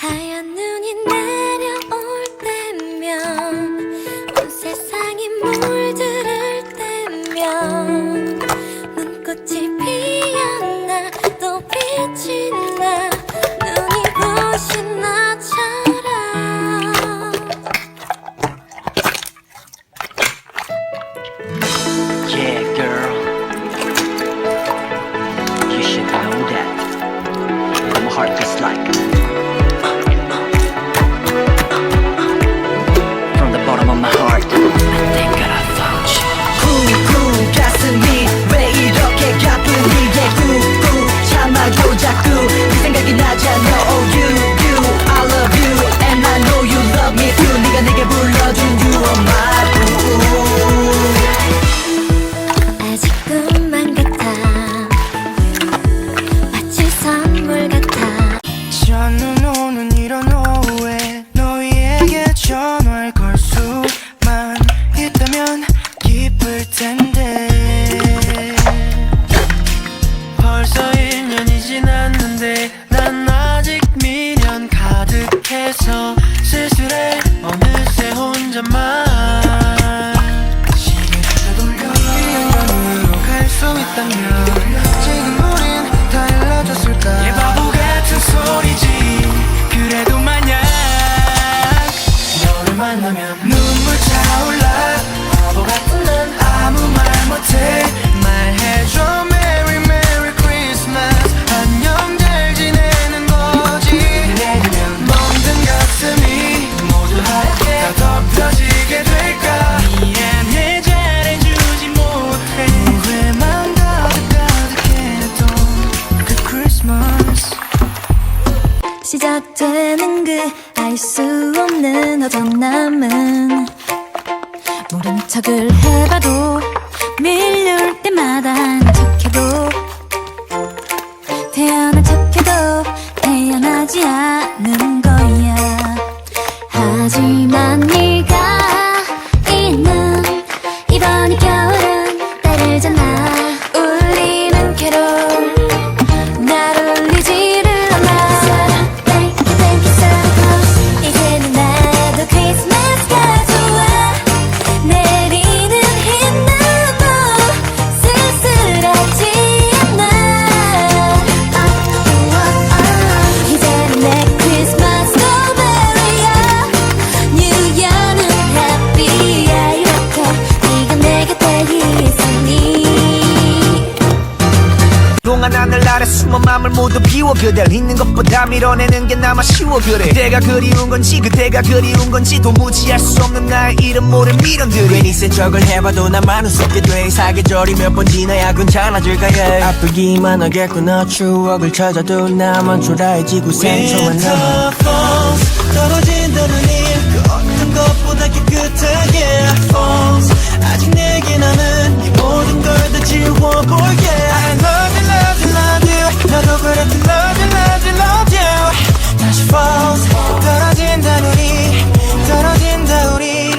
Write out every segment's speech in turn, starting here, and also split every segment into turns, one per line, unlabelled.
하얀 눈이 내려올 때면 온 세상이 물들을 때면 눈꽃이 피었나 또 빛이 나 눈이 부신 나처럼
Yeah, girl. You should know that. My heart feels like from the bottom of my heart. I think that I found you.
쿵쿵 가슴이 왜 이렇게 가뿐히 쿵쿵 참아도 자꾸 네 생각이 나잖아. Oh you I love you and I know you love me too. 네가 내게 불러준 you are my boo.
아직 꿈만 같아 마치 선물 같아
저는 오는 이런 오후에 너희에게 전화를 걸 수만 있다면 기쁠 텐데 벌써 1년이 지났는데 난 아직 미련 가득해서 쓸쓸해 어느새 혼자만 시계를 돌려 1년 전으로 갈 수 있다면 지금 우린 다 일러줬을까. 얘 바보 같은 소리지. 그래도 만약 너를 만나면 눈물 차올라. 바보 같은 난 아무 말 못해. 말해줘 Merry Merry Christmas. 안녕 잘 지내는 거지. 내리면 멍든 가슴이 모두 하얗게 다 덮여지게 될까. 미안해 잘해주지 못해. 후회만 가득했던 그 크리스마스.
시작되는 그 알 수 없는 어정남은 모른 척을 해봐도 밀려올 때마다 아는 척해도 태어난 척해도 태어나지 않는 거야. 하지만 네가 있는 이번 겨울은 따르잖아. 울리는 캐롤 날 울리지를 않아. Thank you, thank you so much. 이제는 나도 크리스마스가 좋아. 내리는 흰눈도 쓸쓸하지 않아. 이제는 내 크리스마스도 메리야. New Year는 happy야. 이렇게 네가 내 곁에 있으니
동안 하늘 아래 숨은 맘을 모두 비워 그댈 있는 것보다 밀어내는 게 나만 쉬워. 그래 그대가 그리운 건지 그대가 그리운 건지 도무지 알 수 없는 나의 이름 모를 미련들이 괜히 센 척을 해봐도 나만 웃게 돼. 사계절이 몇 번 지나야 괜찮아질까 해. 아프기만 하겠구나. 추억을 찾아도 나만 초라해지고 생소한 너
떨어진다는 일그 어떤 것보다 깨끗하게 Falls. 아직 내게 남은 이 모든 걸 다 지워볼게. I love you love you love you. 나도 그래 to love you love you love you. 다시 falls. 떨어진다 우리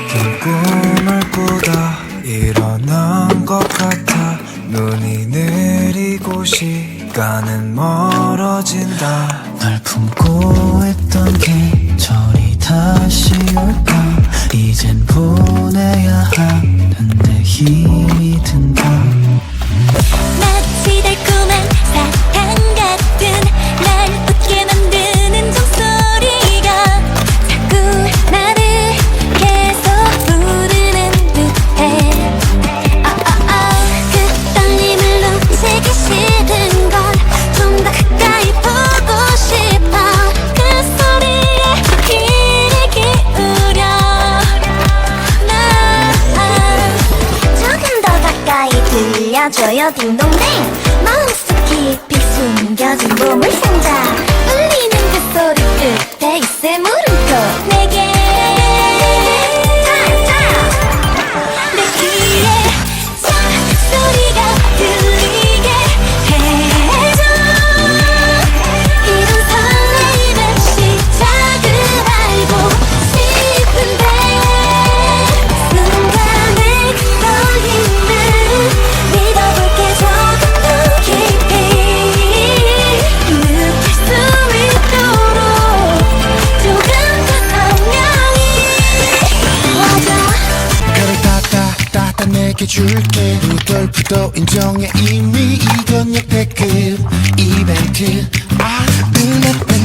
긴 꿈을 꾸다 일어난 것 같아. 눈이 내리고 시간은 멀어진다. 널 품고 있던 계절이 다시 올까. 이젠 보내야 하는데 힘이 든다.
마치 달콤한 사탕 같은 날 웃게 만드는 종소리가 자꾸 나를 계속 부르는 듯해. 그 떨림을 놓치기 싫은 걸 좀 더 가까이 보고 싶어. 그 소리에 귀를 기울여 나 조금 더 가까이 들려줘요 딩동댕. 마음속 깊이 숨겨진 보물상자. 울리는 그 소리 끝에 있을 물음표 내게 내 귀에 저 소리가 들리게 해줘. 이런 설레임의 시작을 알고 싶은데 순간의 떨림을 믿어볼게. 조금 더 깊이 느낄 수 있도록
줄게 루돌프도 인정해 이미 이건 역대급 이벤트 눈앞에